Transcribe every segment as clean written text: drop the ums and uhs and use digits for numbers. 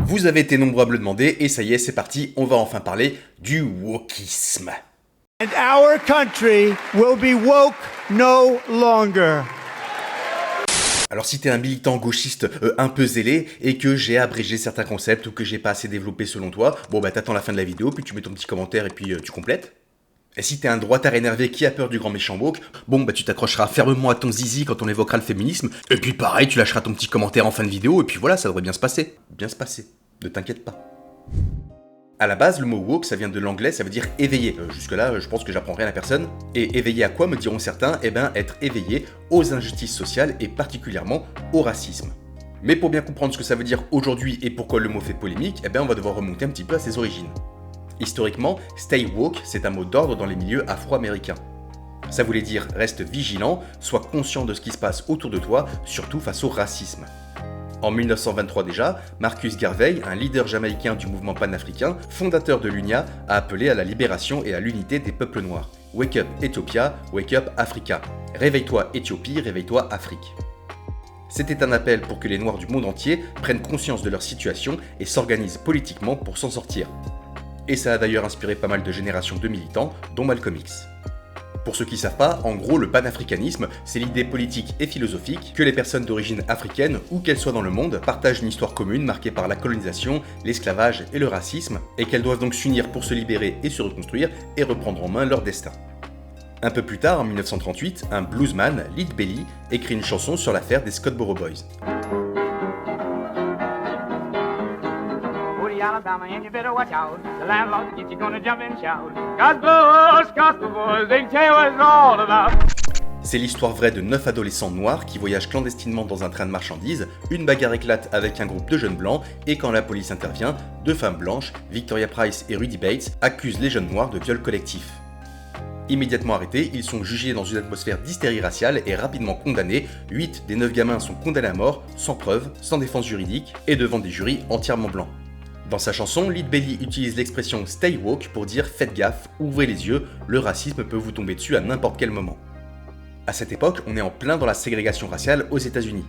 Vous avez été nombreux à me le demander et ça y est, c'est parti, on va enfin parler du wokisme. And our country will be woke no longer. Alors si t'es un militant gauchiste un peu zélé et que j'ai abrégé certains concepts ou que j'ai pas assez développé selon toi, bon bah t'attends la fin de la vidéo, puis tu mets ton petit commentaire et puis tu complètes. Et si t'es un droitard énervé qui a peur du grand méchant woke, bon bah tu t'accrocheras fermement à ton zizi quand on évoquera le féminisme, et puis pareil, tu lâcheras ton petit commentaire en fin de vidéo, et puis voilà, ça devrait bien se passer. Bien se passer, ne t'inquiète pas. À la base, le mot woke, ça vient de l'anglais, ça veut dire éveillé. Jusque-là, je pense que j'apprends rien à personne. Et éveillé à quoi, me diront certains? Eh ben, être éveillé aux injustices sociales et particulièrement au racisme. Mais pour bien comprendre ce que ça veut dire aujourd'hui et pourquoi le mot fait polémique, eh ben, on va devoir remonter un petit peu à ses origines. Historiquement, stay woke, c'est un mot d'ordre dans les milieux afro-américains. Ça voulait dire reste vigilant, sois conscient de ce qui se passe autour de toi, surtout face au racisme. En 1923 déjà, Marcus Garvey, un leader jamaïcain du mouvement panafricain, fondateur de l'UNIA, a appelé à la libération et à l'unité des peuples noirs. Wake up Ethiopia, wake up Africa. Réveille-toi Éthiopie, réveille-toi Afrique. C'était un appel pour que les Noirs du monde entier prennent conscience de leur situation et s'organisent politiquement pour s'en sortir. Et ça a d'ailleurs inspiré pas mal de générations de militants, dont Malcolm X. Pour ceux qui ne savent pas, en gros, le panafricanisme, c'est l'idée politique et philosophique que les personnes d'origine africaine, où qu'elles soient dans le monde, partagent une histoire commune marquée par la colonisation, l'esclavage et le racisme, et qu'elles doivent donc s'unir pour se libérer et se reconstruire et reprendre en main leur destin. Un peu plus tard, en 1938, un bluesman, Lead Belly, écrit une chanson sur l'affaire des Scottsboro Boys. Alabama, and you better watch out. The landlord will get you gonna jump and shout. Scottsboro boys, they can tell you what it's all about. C'est l'histoire vraie de 9 adolescents noirs qui voyagent clandestinement dans un train de marchandises, une bagarre éclate avec un groupe de jeunes blancs, et quand la police intervient, deux femmes blanches, Victoria Price et Rudy Bates, accusent les jeunes noirs de viol collectif. Immédiatement arrêtés, ils sont jugés dans une atmosphère d'hystérie raciale et rapidement condamnés. 8 des 9 gamins sont condamnés à mort, sans preuve, sans défense juridique, et devant des jurys entièrement blancs. Dans sa chanson, Lead Belly utilise l'expression stay woke pour dire faites gaffe, ouvrez les yeux, le racisme peut vous tomber dessus à n'importe quel moment. À cette époque, on est en plein dans la ségrégation raciale aux États-Unis.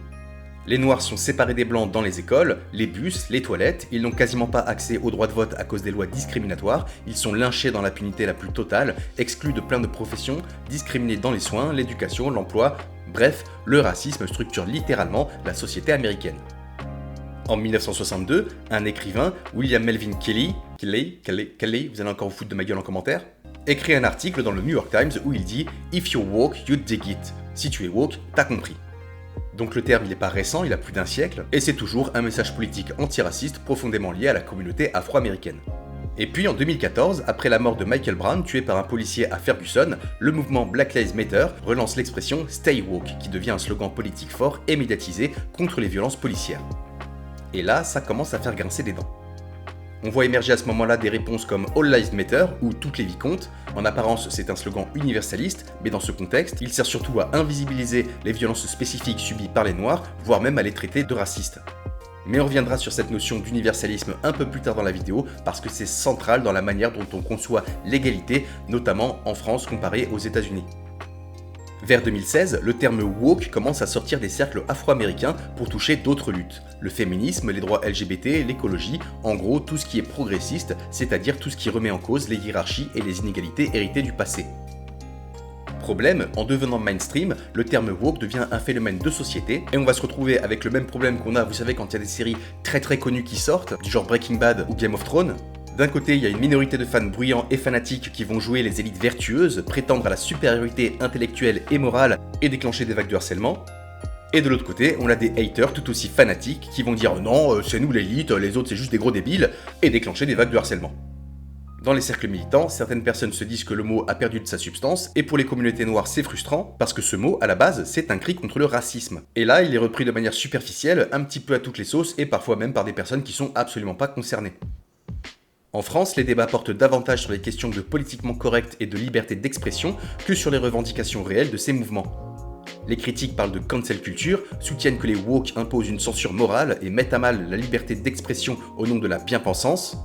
Les noirs sont séparés des blancs dans les écoles, les bus, les toilettes, ils n'ont quasiment pas accès au droit de vote à cause des lois discriminatoires, ils sont lynchés dans l'impunité la plus totale, exclus de plein de professions, discriminés dans les soins, l'éducation, l'emploi, bref, le racisme structure littéralement la société américaine. En 1962, un écrivain, William Melvin Kelly, vous allez encore vous foutre de ma gueule en commentaire, écrit un article dans le New York Times où il dit « If you're woke, you dig it ». Si tu es woke, t'as compris. Donc le terme il n'est pas récent, il a plus d'un siècle, et c'est toujours un message politique antiraciste profondément lié à la communauté afro-américaine. Et puis en 2014, après la mort de Michael Brown tué par un policier à Ferguson, le mouvement Black Lives Matter relance l'expression « Stay woke » qui devient un slogan politique fort et médiatisé contre les violences policières. Et là, ça commence à faire grincer des dents. On voit émerger à ce moment-là des réponses comme All Lives Matter ou Toutes les vies comptent. En apparence, c'est un slogan universaliste, mais dans ce contexte, il sert surtout à invisibiliser les violences spécifiques subies par les Noirs, voire même à les traiter de racistes. Mais on reviendra sur cette notion d'universalisme un peu plus tard dans la vidéo, parce que c'est central dans la manière dont on conçoit l'égalité, notamment en France comparé aux États-Unis. Vers 2016, le terme woke commence à sortir des cercles afro-américains pour toucher d'autres luttes. Le féminisme, les droits LGBT, l'écologie, en gros tout ce qui est progressiste, c'est-à-dire tout ce qui remet en cause les hiérarchies et les inégalités héritées du passé. Problème, en devenant mainstream, le terme woke devient un phénomène de société, et on va se retrouver avec le même problème qu'on a, vous savez, quand il y a des séries très connues qui sortent, du genre Breaking Bad ou Game of Thrones. D'un côté, il y a une minorité de fans bruyants et fanatiques qui vont jouer les élites vertueuses, prétendre à la supériorité intellectuelle et morale et déclencher des vagues de harcèlement. Et de l'autre côté, on a des haters tout aussi fanatiques qui vont dire non, c'est nous l'élite, les autres c'est juste des gros débiles, et déclencher des vagues de harcèlement. Dans les cercles militants, certaines personnes se disent que le mot a perdu de sa substance, et pour les communautés noires c'est frustrant, parce que ce mot, à la base, c'est un cri contre le racisme. Et là, il est repris de manière superficielle, un petit peu à toutes les sauces, et parfois même par des personnes qui sont absolument pas concernées. En France, les débats portent davantage sur les questions de politiquement correct et de liberté d'expression que sur les revendications réelles de ces mouvements. Les critiques parlent de cancel culture, soutiennent que les woke imposent une censure morale et mettent à mal la liberté d'expression au nom de la bien-pensance.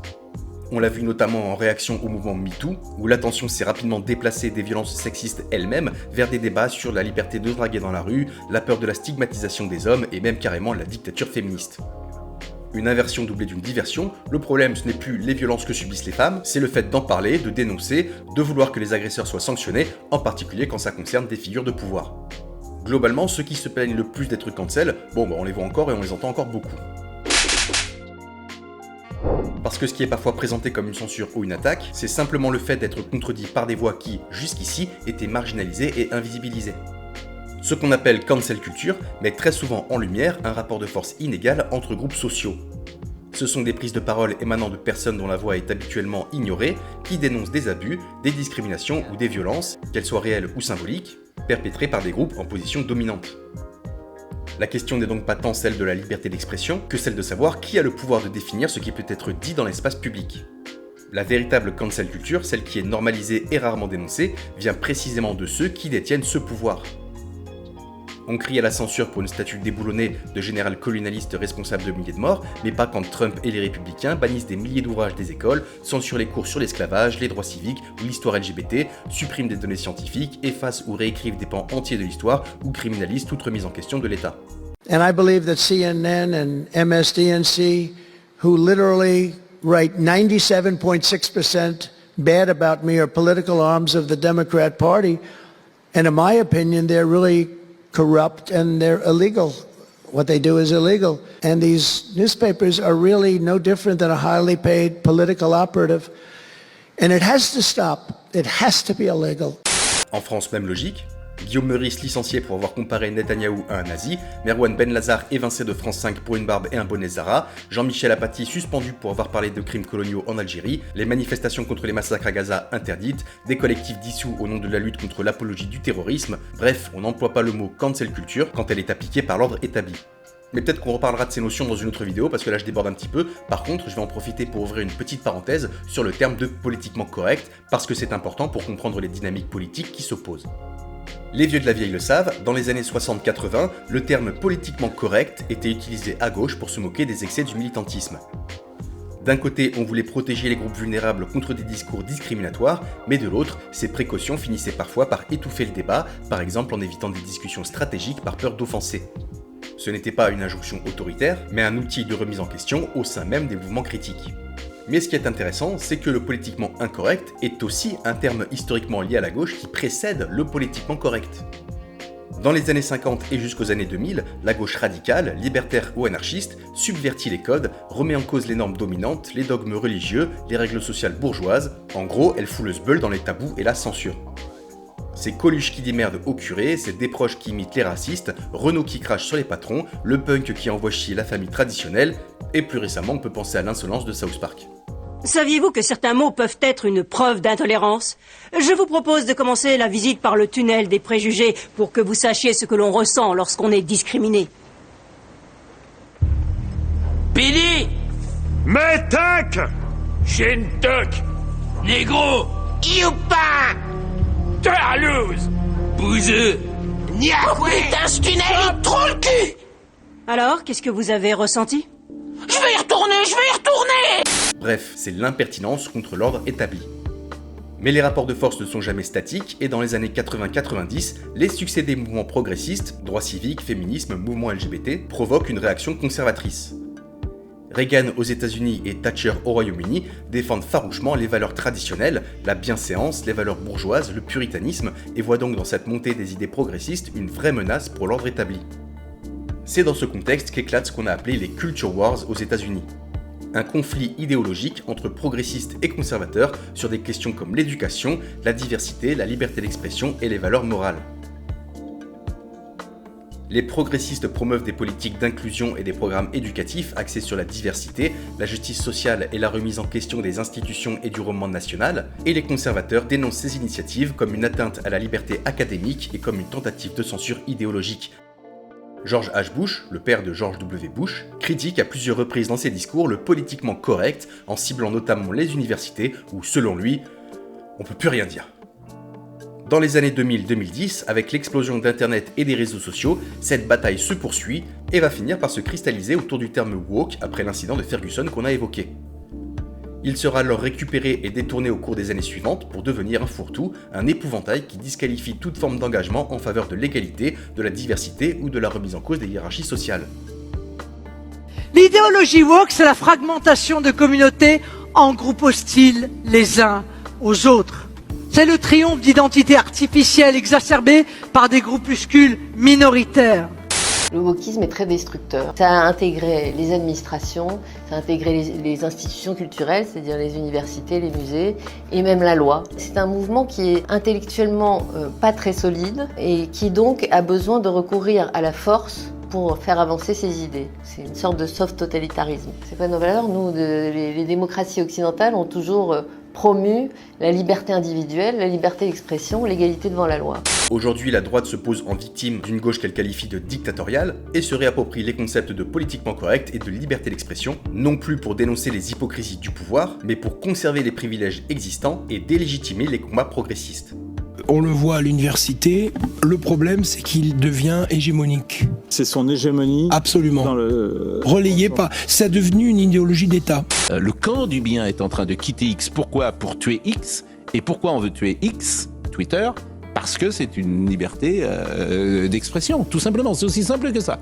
On l'a vu notamment en réaction au mouvement MeToo, où l'attention s'est rapidement déplacée des violences sexistes elles-mêmes vers des débats sur la liberté de draguer dans la rue, la peur de la stigmatisation des hommes et même carrément la dictature féministe. Une inversion doublée d'une diversion, le problème ce n'est plus les violences que subissent les femmes, c'est le fait d'en parler, de dénoncer, de vouloir que les agresseurs soient sanctionnés, en particulier quand ça concerne des figures de pouvoir. Globalement, ceux qui se plaignent le plus d'être cancel, on les voit encore et on les entend encore beaucoup. Parce que ce qui est parfois présenté comme une censure ou une attaque, c'est simplement le fait d'être contredit par des voix qui, jusqu'ici, étaient marginalisées et invisibilisées. Ce qu'on appelle cancel culture met très souvent en lumière un rapport de force inégal entre groupes sociaux. Ce sont des prises de parole émanant de personnes dont la voix est habituellement ignorée, qui dénoncent des abus, des discriminations ou des violences, qu'elles soient réelles ou symboliques, perpétrées par des groupes en position dominante. La question n'est donc pas tant celle de la liberté d'expression que celle de savoir qui a le pouvoir de définir ce qui peut être dit dans l'espace public. La véritable cancel culture, celle qui est normalisée et rarement dénoncée, vient précisément de ceux qui détiennent ce pouvoir. On crie à la censure pour une statue déboulonnée de général colonialiste responsable de milliers de morts, mais pas quand Trump et les républicains bannissent des milliers d'ouvrages des écoles, censurent les cours sur l'esclavage, les droits civiques ou l'histoire LGBT, suppriment des données scientifiques, effacent ou réécrivent des pans entiers de l'histoire ou criminalisent toute remise en question de l'État. And I believe that CNN and MSDNC, who literally write 97.6% bad about me, are political arms of the Democrat Party. And in my opinion, they're really corrupt and they're illegal. What they do is illegal. And these newspapers are really no different than a highly paid political operative. And it has to stop. It has to be illegal. En France, même logique. Guillaume Meurice licencié pour avoir comparé Netanyahou à un nazi, Merwan Benlazar évincé de France 5 pour une barbe et un bonnet Zara, Jean-Michel Apathy suspendu pour avoir parlé de crimes coloniaux en Algérie, les manifestations contre les massacres à Gaza interdites, des collectifs dissous au nom de la lutte contre l'apologie du terrorisme, bref, on n'emploie pas le mot cancel culture quand elle est appliquée par l'ordre établi. Mais peut-être qu'on reparlera de ces notions dans une autre vidéo parce que là je déborde un petit peu. Par contre, je vais en profiter pour ouvrir une petite parenthèse sur le terme de politiquement correct parce que c'est important pour comprendre les dynamiques politiques qui s'opposent. Les vieux de la vieille le savent, dans les années 60-80, le terme politiquement correct était utilisé à gauche pour se moquer des excès du militantisme. D'un côté, on voulait protéger les groupes vulnérables contre des discours discriminatoires, mais de l'autre, ces précautions finissaient parfois par étouffer le débat, par exemple en évitant des discussions stratégiques par peur d'offenser. Ce n'était pas une injonction autoritaire, mais un outil de remise en question au sein même des mouvements critiques. Mais ce qui est intéressant, c'est que le politiquement incorrect est aussi un terme historiquement lié à la gauche qui précède le politiquement correct. Dans les années 50 et jusqu'aux années 2000, la gauche radicale, libertaire ou anarchiste, subvertit les codes, remet en cause les normes dominantes, les dogmes religieux, les règles sociales bourgeoises, en gros, elle fout le sbeul dans les tabous et la censure. C'est Coluche qui dit merde au curé, c'est Desproges qui imitent les racistes, Renaud qui crache sur les patrons, le punk qui envoie chier la famille traditionnelle, et plus récemment on peut penser à l'insolence de South Park. Saviez-vous que certains mots peuvent être une preuve d'intolérance ? Je vous propose de commencer la visite par le tunnel des préjugés pour que vous sachiez ce que l'on ressent lorsqu'on est discriminé. Billy! Métac! Shintok! Négro! Youpa! Terlouse! Bouseux! Niakoué! Putain, ce tunnel est trop le cul! Alors, qu'est-ce que vous avez ressenti ? Je vais y retourner! Bref, c'est l'impertinence contre l'ordre établi. Mais les rapports de force ne sont jamais statiques et dans les années 80-90, les succès des mouvements progressistes, droits civiques, féminisme, mouvements LGBT, provoquent une réaction conservatrice. Reagan aux États-Unis et Thatcher au Royaume-Uni défendent farouchement les valeurs traditionnelles, la bienséance, les valeurs bourgeoises, le puritanisme et voient donc dans cette montée des idées progressistes une vraie menace pour l'ordre établi. C'est dans ce contexte qu'éclate ce qu'on a appelé les Culture Wars aux États-Unis. Un conflit idéologique entre progressistes et conservateurs sur des questions comme l'éducation, la diversité, la liberté d'expression et les valeurs morales. Les progressistes promeuvent des politiques d'inclusion et des programmes éducatifs axés sur la diversité, la justice sociale et la remise en question des institutions et du roman national, et les conservateurs dénoncent ces initiatives comme une atteinte à la liberté académique et comme une tentative de censure idéologique. George H. Bush, le père de George W. Bush, critique à plusieurs reprises dans ses discours le politiquement correct en ciblant notamment les universités où, selon lui, on peut plus rien dire. Dans les années 2000-2010, avec l'explosion d'Internet et des réseaux sociaux, cette bataille se poursuit et va finir par se cristalliser autour du terme woke après l'incident de Ferguson qu'on a évoqué. Il sera alors récupéré et détourné au cours des années suivantes pour devenir un fourre-tout, un épouvantail qui disqualifie toute forme d'engagement en faveur de l'égalité, de la diversité ou de la remise en cause des hiérarchies sociales. L'idéologie woke, c'est la fragmentation de communautés en groupes hostiles les uns aux autres. C'est le triomphe d'identités artificielles exacerbées par des groupuscules minoritaires. Le wokisme est très destructeur. Ça a intégré les administrations, ça a intégré les institutions culturelles, c'est-à-dire les universités, les musées, et même la loi. C'est un mouvement qui est intellectuellement pas très solide et qui donc a besoin de recourir à la force pour faire avancer ses idées. C'est une sorte de soft totalitarisme. C'est pas nos valeurs. Nous, les démocraties occidentales ont toujours promu la liberté individuelle, la liberté d'expression, l'égalité devant la loi. Aujourd'hui, la droite se pose en victime d'une gauche qu'elle qualifie de dictatoriale et se réapproprie les concepts de politiquement correct et de liberté d'expression, non plus pour dénoncer les hypocrisies du pouvoir, mais pour conserver les privilèges existants et délégitimer les combats progressistes. On le voit à l'université, le problème c'est qu'il devient hégémonique. C'est son hégémonie. Absolument. Relayé par... C'est devenu une idéologie d'État. Le camp du bien est en train de quitter X. Pourquoi ? Pour tuer X. Et pourquoi on veut tuer X, Twitter ? Parce que c'est une liberté d'expression, tout simplement. C'est aussi simple que ça.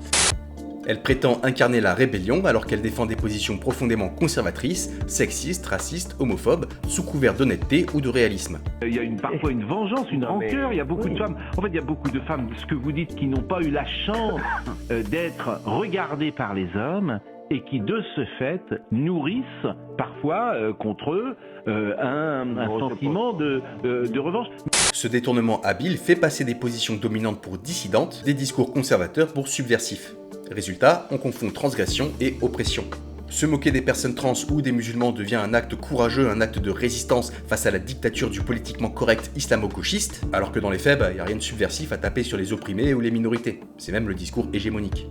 Elle prétend incarner la rébellion alors qu'elle défend des positions profondément conservatrices, sexistes, racistes, homophobes, sous couvert d'honnêteté ou de réalisme. Il y a parfois une vengeance, une rancœur, il y a beaucoup de femmes, en fait il y a beaucoup de femmes, ce que vous dites, qui n'ont pas eu la chance d'être regardées par les hommes et qui de ce fait nourrissent parfois contre eux un sentiment de revanche. Ce détournement habile fait passer des positions dominantes pour dissidentes, des discours conservateurs pour subversifs. Résultat, on confond transgression et oppression. Se moquer des personnes trans ou des musulmans devient un acte courageux, un acte de résistance face à la dictature du politiquement correct islamo-gauchiste, alors que dans les faits, il n'y a rien de subversif à taper sur les opprimés ou les minorités. C'est même le discours hégémonique.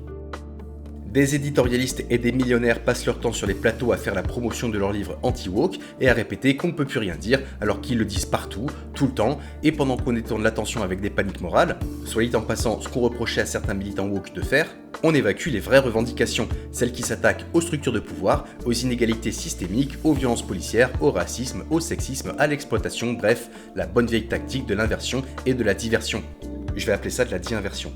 Des éditorialistes et des millionnaires passent leur temps sur les plateaux à faire la promotion de leurs livres anti-woke et à répéter qu'on ne peut plus rien dire alors qu'ils le disent partout, tout le temps, et pendant qu'on détourne l'attention avec des paniques morales, soit dit en passant ce qu'on reprochait à certains militants woke de faire, on évacue les vraies revendications, celles qui s'attaquent aux structures de pouvoir, aux inégalités systémiques, aux violences policières, au racisme, au sexisme, à l'exploitation, bref, la bonne vieille tactique de l'inversion et de la diversion. Je vais appeler ça de la di-inversion.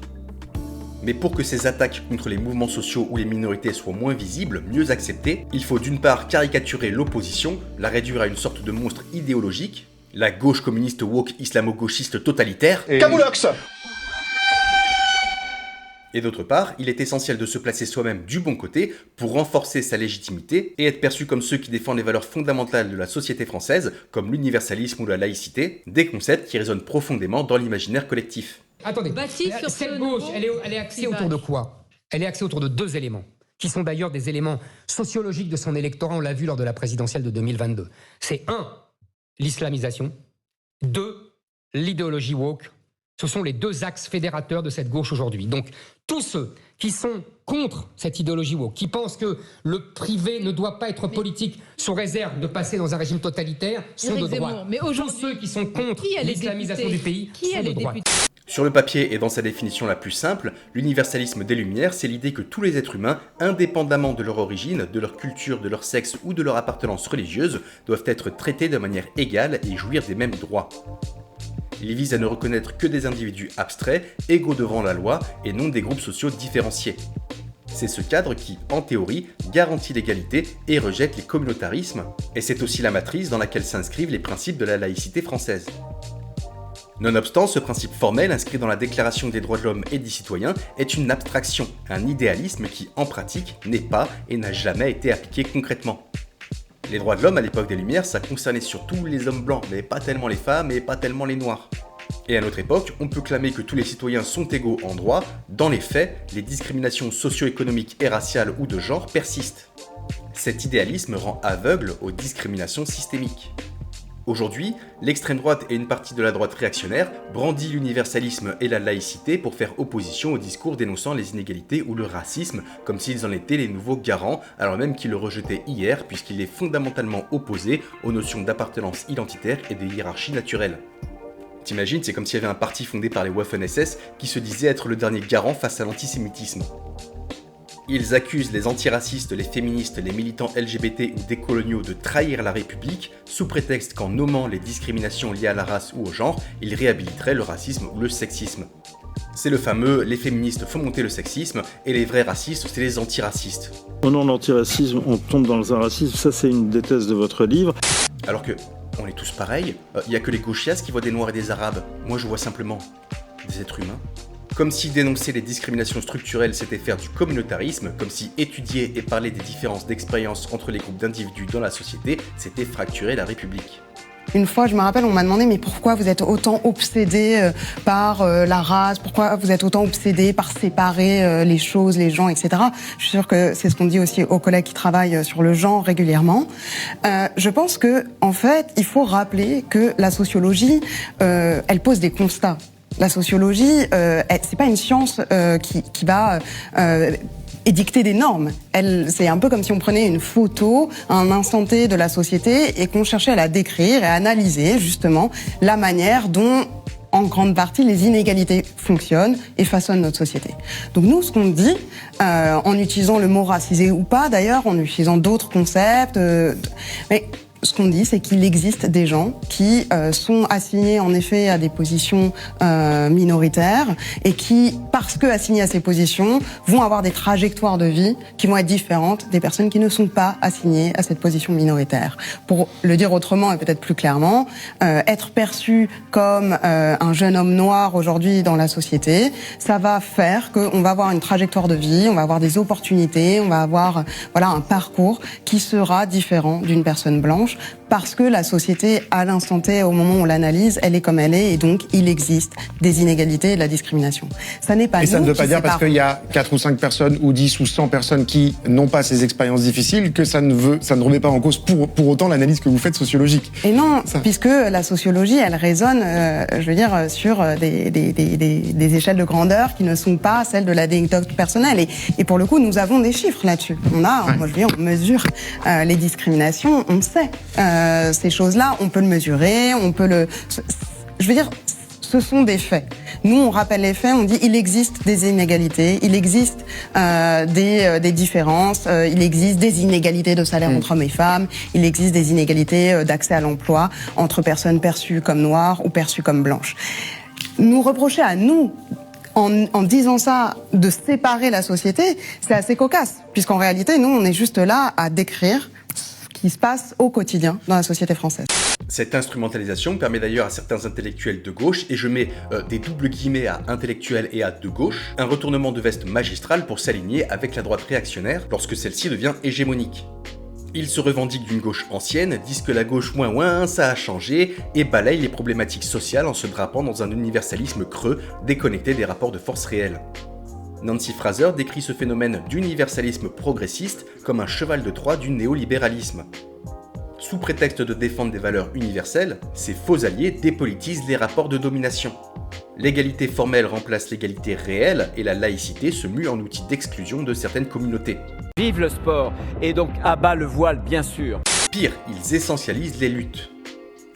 Mais pour que ces attaques contre les mouvements sociaux ou les minorités soient moins visibles, mieux acceptées, il faut d'une part caricaturer l'opposition, la réduire à une sorte de monstre idéologique, la gauche communiste woke islamo-gauchiste totalitaire, Camoulox. Et d'autre part, il est essentiel de se placer soi-même du bon côté pour renforcer sa légitimité et être perçu comme ceux qui défendent les valeurs fondamentales de la société française, comme l'universalisme ou la laïcité, des concepts qui résonnent profondément dans l'imaginaire collectif. Attendez, cette gauche, elle est axée autour de quoi ? Elle est axée autour de deux éléments, qui sont d'ailleurs des éléments sociologiques de son électorat, on l'a vu lors de la présidentielle de 2022. C'est 1, l'islamisation, 2, l'idéologie woke. Ce sont les deux axes fédérateurs de cette gauche aujourd'hui. Donc, tous ceux qui sont contre cette idéologie woke, qui pensent que le privé ne doit pas être politique sous réserve de passer dans un régime totalitaire, sont de droite. Mais tous ceux qui sont contre l'islamisation du pays sont de droite. Sur le papier et dans sa définition la plus simple, l'universalisme des Lumières, c'est l'idée que tous les êtres humains, indépendamment de leur origine, de leur culture, de leur sexe ou de leur appartenance religieuse, doivent être traités de manière égale et jouir des mêmes droits. Il vise à ne reconnaître que des individus abstraits, égaux devant la loi et non des groupes sociaux différenciés. C'est ce cadre qui, en théorie, garantit l'égalité et rejette les communautarismes, et c'est aussi la matrice dans laquelle s'inscrivent les principes de la laïcité française. Nonobstant, ce principe formel inscrit dans la Déclaration des droits de l'homme et des citoyens est une abstraction, un idéalisme qui, en pratique, n'est pas et n'a jamais été appliqué concrètement. Les droits de l'homme à l'époque des Lumières, ça concernait surtout les hommes blancs, mais pas tellement les femmes et pas tellement les noirs. Et à notre époque, on peut clamer que tous les citoyens sont égaux en droit, dans les faits, les discriminations socio-économiques et raciales ou de genre persistent. Cet idéalisme rend aveugle aux discriminations systémiques. Aujourd'hui, l'extrême droite et une partie de la droite réactionnaire brandit l'universalisme et la laïcité pour faire opposition au discours dénonçant les inégalités ou le racisme, comme s'ils en étaient les nouveaux garants, alors même qu'ils le rejetaient hier puisqu'il est fondamentalement opposé aux notions d'appartenance identitaire et de hiérarchie naturelle. T'imagines, c'est comme s'il y avait un parti fondé par les Waffen-SS qui se disait être le dernier garant face à l'antisémitisme. Ils accusent les antiracistes, les féministes, les militants LGBT ou décoloniaux de trahir la République, sous prétexte qu'en nommant les discriminations liées à la race ou au genre, ils réhabiliteraient le racisme ou le sexisme. C'est le fameux « les féministes font monter le sexisme et les vrais racistes, c'est les antiracistes ». Au nom de l'antiracisme, on tombe dans un racisme, ça c'est une des thèses de votre livre. Alors que, on est tous pareils, il y a que les gauchias qui voient des noirs et des arabes. Moi je vois simplement des êtres humains. Comme si dénoncer les discriminations structurelles c'était faire du communautarisme, comme si étudier et parler des différences d'expérience entre les groupes d'individus dans la société, c'était fracturer la République. Une fois, je me rappelle, on m'a demandé « mais pourquoi vous êtes autant obsédé par la race, pourquoi vous êtes autant obsédé par séparer les choses, les gens, etc. » Je suis sûre que c'est ce qu'on dit aussi aux collègues qui travaillent sur le genre régulièrement. Je pense que, en fait, il faut rappeler que la sociologie, elle pose des constats. La sociologie, c'est pas une science qui va édicter des normes. C'est un peu comme si on prenait une photo à un instant T de la société et qu'on cherchait à la décrire et à analyser justement la manière dont, en grande partie, les inégalités fonctionnent et façonnent notre société. Donc nous, ce qu'on dit, en utilisant le mot racisé ou pas, d'ailleurs, en utilisant d'autres concepts, mais ce qu'on dit, c'est qu'il existe des gens qui sont assignés en effet à des positions minoritaires et qui, parce que assignés à ces positions, vont avoir des trajectoires de vie qui vont être différentes des personnes qui ne sont pas assignées à cette position minoritaire. Pour le dire autrement et peut-être plus clairement, être perçu comme un jeune homme noir aujourd'hui dans la société, ça va faire qu'on va avoir une trajectoire de vie, on va avoir des opportunités, on va avoir un parcours qui sera différent d'une personne blanche, parce que la société, à l'instant T, au moment où on l'analyse, elle est comme elle est, et donc il existe des inégalités et de la discrimination. Ça n'est pas et ça ne veut pas dire parce qu'il y a 4 ou 5 personnes, ou 10 ou 100 personnes qui n'ont pas ces expériences difficiles, que ça ne remet pas en cause pour autant l'analyse que vous faites sociologique. Et non, puisque la sociologie, elle résonne, sur des échelles de grandeur qui ne sont pas celles de l'anecdote personnelle. Et pour le coup, nous avons des chiffres là-dessus. On mesure les discriminations, on sait. Ces choses-là, on peut le mesurer, ce sont des faits. Nous, on rappelle les faits, on dit il existe des inégalités, il existe des différences, il existe des inégalités de salaire entre hommes et femmes, il existe des inégalités d'accès à l'emploi entre personnes perçues comme noires ou perçues comme blanches. Nous reprocher à nous, en disant ça, de séparer la société, c'est assez cocasse, puisqu'en réalité, nous, on est juste là à décrire qui se passe au quotidien dans la société française. Cette instrumentalisation permet d'ailleurs à certains intellectuels de gauche, et je mets des doubles guillemets à intellectuels et à de gauche, un retournement de veste magistral pour s'aligner avec la droite réactionnaire lorsque celle-ci devient hégémonique. Ils se revendiquent d'une gauche ancienne, disent que la gauche ça a changé, et balayent les problématiques sociales en se drapant dans un universalisme creux, déconnecté des rapports de force réels. Nancy Fraser décrit ce phénomène d'universalisme progressiste comme un cheval de Troie du néolibéralisme. Sous prétexte de défendre des valeurs universelles, ces faux alliés dépolitisent les rapports de domination. L'égalité formelle remplace l'égalité réelle et la laïcité se mue en outil d'exclusion de certaines communautés. Vive le sport, et donc à bas le voile bien sûr. Pire, ils essentialisent les luttes.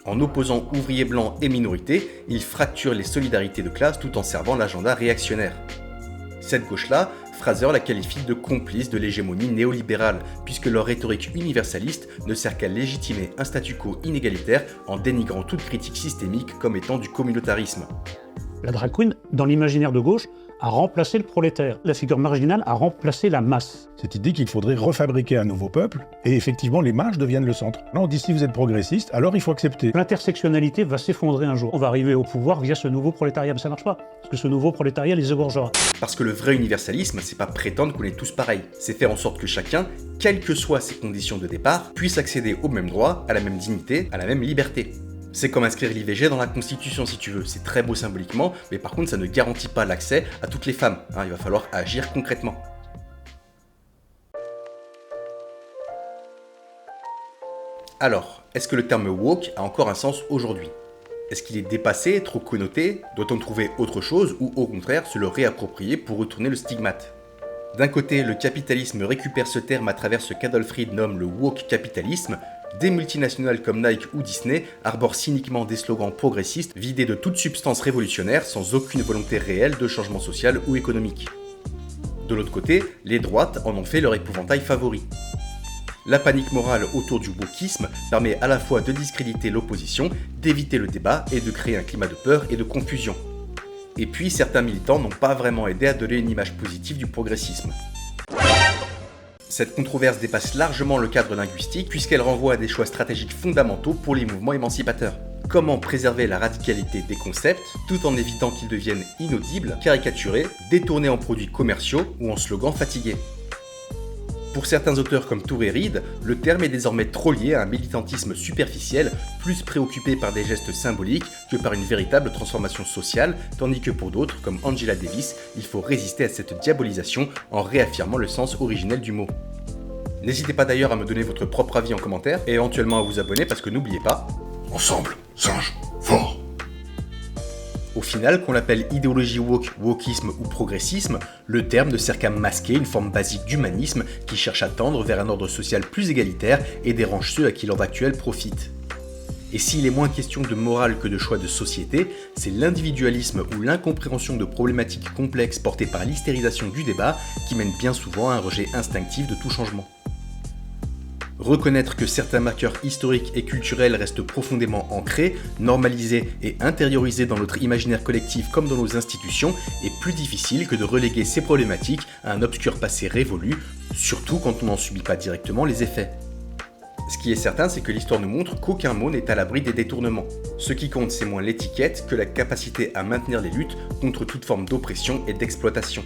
En opposant ouvriers blancs et minorités, ils fracturent les solidarités de classe tout en servant l'agenda réactionnaire. Cette gauche-là, Fraser la qualifie de complice de l'hégémonie néolibérale, puisque leur rhétorique universaliste ne sert qu'à légitimer un statu quo inégalitaire en dénigrant toute critique systémique comme étant du communautarisme. La drag queen, dans l'imaginaire de gauche, a remplacé le prolétaire. La figure marginale a remplacé la masse. Cette idée qu'il faudrait refabriquer un nouveau peuple, et effectivement les marges deviennent le centre. Là on dit si vous êtes progressiste, alors il faut accepter. L'intersectionnalité va s'effondrer un jour. On va arriver au pouvoir via ce nouveau prolétariat, mais ça marche pas. Parce que ce nouveau prolétariat les égorgera. Parce que le vrai universalisme, c'est pas prétendre qu'on est tous pareils. C'est faire en sorte que chacun, quelles que soient ses conditions de départ, puisse accéder au même droit, à la même dignité, à la même liberté. C'est comme inscrire l'IVG dans la Constitution si tu veux, c'est très beau symboliquement, mais par contre ça ne garantit pas l'accès à toutes les femmes, il va falloir agir concrètement. Alors, est-ce que le terme woke a encore un sens aujourd'hui ? Est-ce qu'il est dépassé, trop connoté ? Doit-on trouver autre chose ou au contraire se le réapproprier pour retourner le stigmate ? D'un côté, le capitalisme récupère ce terme à travers ce qu'Adolf Reed nomme le woke capitalisme. Des multinationales comme Nike ou Disney arborent cyniquement des slogans progressistes vidés de toute substance révolutionnaire sans aucune volonté réelle de changement social ou économique. De l'autre côté, les droites en ont fait leur épouvantail favori. La panique morale autour du wokisme permet à la fois de discréditer l'opposition, d'éviter le débat et de créer un climat de peur et de confusion. Et puis certains militants n'ont pas vraiment aidé à donner une image positive du progressisme. Cette controverse dépasse largement le cadre linguistique puisqu'elle renvoie à des choix stratégiques fondamentaux pour les mouvements émancipateurs. Comment préserver la radicalité des concepts tout en évitant qu'ils deviennent inaudibles, caricaturés, détournés en produits commerciaux ou en slogans fatigués. Pour certains auteurs comme Touré Reed, le terme est désormais trop lié à un militantisme superficiel, plus préoccupé par des gestes symboliques que par une véritable transformation sociale, tandis que pour d'autres, comme Angela Davis, il faut résister à cette diabolisation en réaffirmant le sens originel du mot. N'hésitez pas d'ailleurs à me donner votre propre avis en commentaire et éventuellement à vous abonner parce que n'oubliez pas, ensemble, singe, fort. Au final, qu'on l'appelle idéologie woke, wokisme ou progressisme, le terme ne sert qu'à masquer une forme basique d'humanisme qui cherche à tendre vers un ordre social plus égalitaire et dérange ceux à qui l'ordre actuel profite. Et s'il est moins question de morale que de choix de société, c'est l'individualisme ou l'incompréhension de problématiques complexes portées par l'hystérisation du débat qui mène bien souvent à un rejet instinctif de tout changement. Reconnaître que certains marqueurs historiques et culturels restent profondément ancrés, normalisés et intériorisés dans notre imaginaire collectif comme dans nos institutions est plus difficile que de reléguer ces problématiques à un obscur passé révolu, surtout quand on n'en subit pas directement les effets. Ce qui est certain, c'est que l'histoire nous montre qu'aucun mot n'est à l'abri des détournements. Ce qui compte, c'est moins l'étiquette que la capacité à maintenir les luttes contre toute forme d'oppression et d'exploitation.